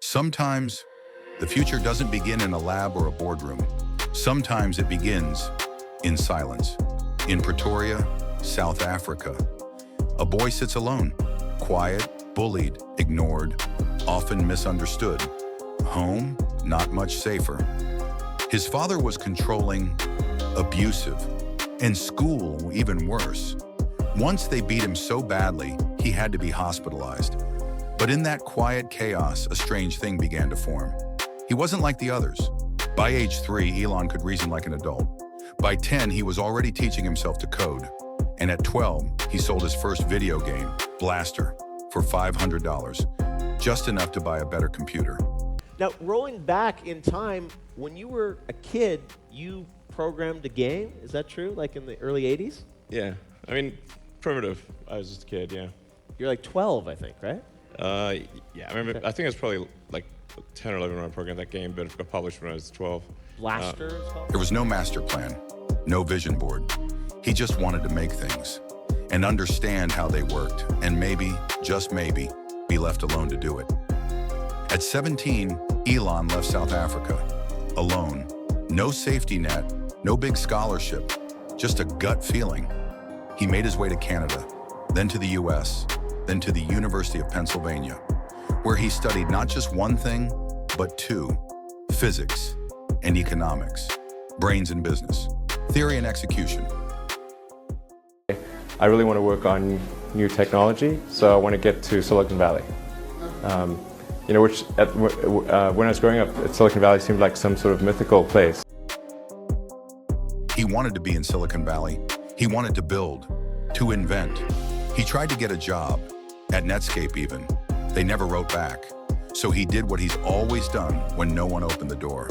Sometimes the future doesn't begin in a lab or a boardroom. Sometimes it begins in silence. In Pretoria, South Africa, a boy sits alone, quiet, bullied, ignored, often misunderstood. Home, not much safer. His father was controlling, abusive, and school even worse. Once they beat him so badly, he had to be hospitalized. But in that quiet chaos, a strange thing began to form. He wasn't like the others. By age 3, Elon could reason like an adult. By 10, he was already teaching himself to code. And at 12, he sold his first video game, Blaster, for $500, just enough to buy a better computer. Now, rolling back in time, when you were a kid, you programmed a game? Is that true, like in the early 80s? Yeah, I mean, primitive. I was just a kid, yeah. You're like 12, I think, right? Yeah, I remember, I think it was probably like 10 or 11 when I programmed that game, but it got published when I was 12. Blaster is called? There was no master plan, no vision board. He just wanted to make things and understand how they worked, and maybe, just maybe, be left alone to do it. At 17, Elon left South Africa, alone. No safety net, no big scholarship, just a gut feeling. He made his way to Canada, then to the US, then to the University of Pennsylvania, where he studied not just one thing, but two: physics and economics, brains and business, theory and execution. I really want to work on new technology, so I want to get to Silicon Valley. When I was growing up, Silicon Valley seemed like some sort of mythical place. He wanted to be in Silicon Valley. He wanted to build, to invent. He tried to get a job, at Netscape even. They never wrote back. So he did what he's always done when no one opened the door.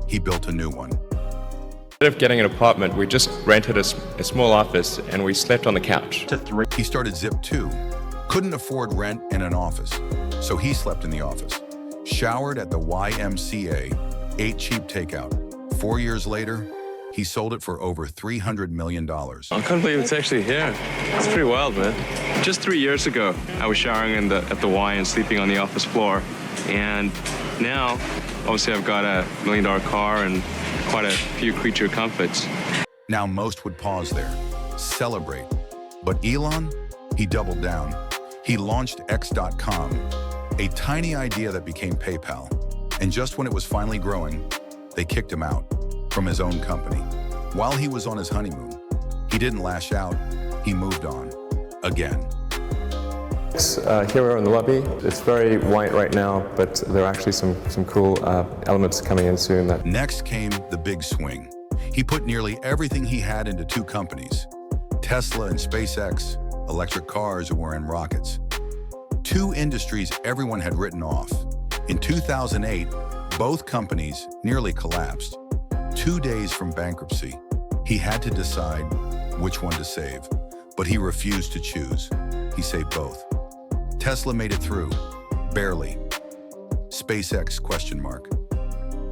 He built a new one. Instead of getting an apartment, we just rented a small office and we slept on the couch. He started Zip2. Couldn't afford rent and an office, so he slept in the office. Showered at the YMCA, ate cheap takeout. 4 years later, he sold it for over $300 million. I can't believe it's actually here. It's pretty wild, man. Just 3 years ago, I was showering at the Y and sleeping on the office floor. And now, obviously, I've got a $1 million car and quite a few creature comforts. Now most would pause there, celebrate. But Elon, he doubled down. He launched X.com, a tiny idea that became PayPal. And just when it was finally growing, they kicked him out from his own company. While he was on his honeymoon, he didn't lash out, he moved on, again. Here we are in the lobby. It's very white right now, but there are actually some cool elements coming in soon. Next came the big swing. He put nearly everything he had into two companies, Tesla and SpaceX, electric cars or in rockets. Two industries everyone had written off. In 2008, both companies nearly collapsed. 2 days from bankruptcy, he had to decide which one to save, but he refused to choose. He saved both. Tesla made it through, barely. SpaceX, ?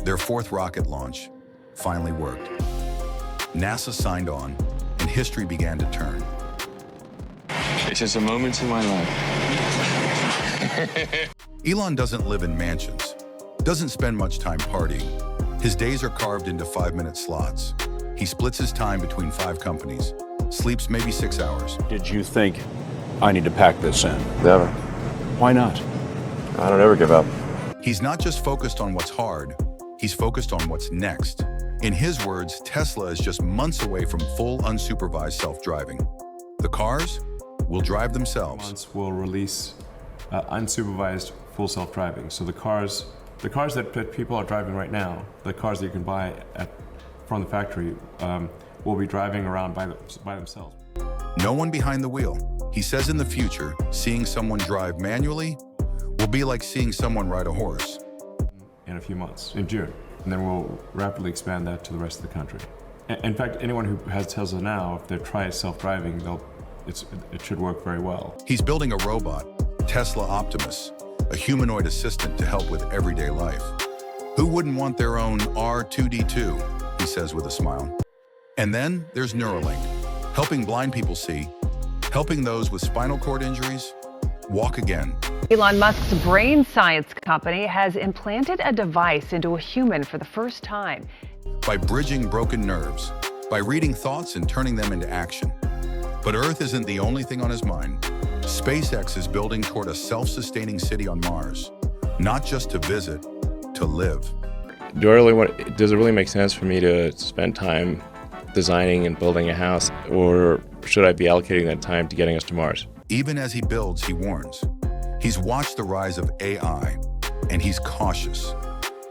Their fourth rocket launch finally worked. NASA signed on, and history began to turn. It's just a moment in my life. Elon doesn't live in mansions, doesn't spend much time partying. His days are carved into 5-minute slots. He splits his time between 5 companies, sleeps maybe 6 hours. Did you think, I need to pack this in? Never. Why not? I don't ever give up. He's not just focused on what's hard, he's focused on what's next. In his words, Tesla is just months away from full unsupervised self-driving. The cars will drive themselves. Months will release unsupervised full self-driving. So the cars that people are driving right now, the cars that you can buy from the factory, will be driving around by themselves. No one behind the wheel. He says in the future, seeing someone drive manually will be like seeing someone ride a horse. In a few months, in June. And then we'll rapidly expand that to the rest of the country. In fact, anyone who has Tesla now, if they try self-driving, it should work very well. He's building a robot, Tesla Optimus, a humanoid assistant to help with everyday life. Who wouldn't want their own R2-D2, he says with a smile. And then there's Neuralink, helping blind people see, helping those with spinal cord injuries walk again, Elon Musk's brain science company has implanted a device into a human for the first time. By bridging broken nerves, by reading thoughts and turning them into action. But Earth isn't the only thing on his mind. SpaceX is building toward a self-sustaining city on Mars, not just to visit, to live. Does it really make sense for me to spend time designing and building a house, or should I be allocating that time to getting us to Mars? Even as he builds, he warns. He's watched the rise of AI, and he's cautious.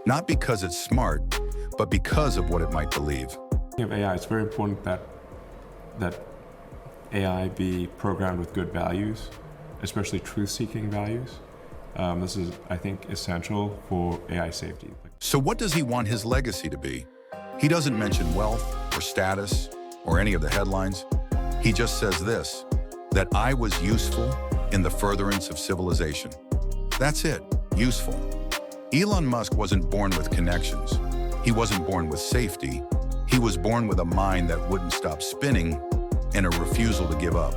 Not because it's smart, but because of what it might believe. Of AI, it's very important that AI be programmed with good values, especially truth-seeking values. This is, I think, essential for AI safety. So what does he want his legacy to be? He doesn't mention wealth or status or any of the headlines. He just says this, that I was useful in the furtherance of civilization. That's it, useful. Elon Musk wasn't born with connections. He wasn't born with safety. He was born with a mind that wouldn't stop spinning and a refusal to give up.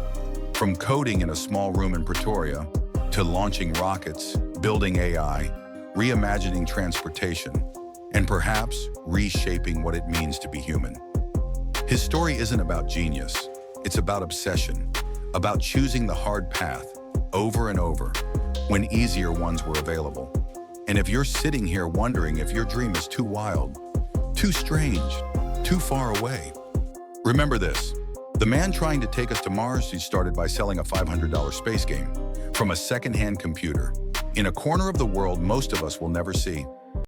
From coding in a small room in Pretoria to launching rockets, building AI, reimagining transportation, and perhaps reshaping what it means to be human. His story isn't about genius. It's about obsession, about choosing the hard path over and over when easier ones were available. And if you're sitting here wondering if your dream is too wild, too strange, too far away, remember this. The man trying to take us to Mars, he started by selling a $500 space game from a second-hand computer in a corner of the world most of us will never see.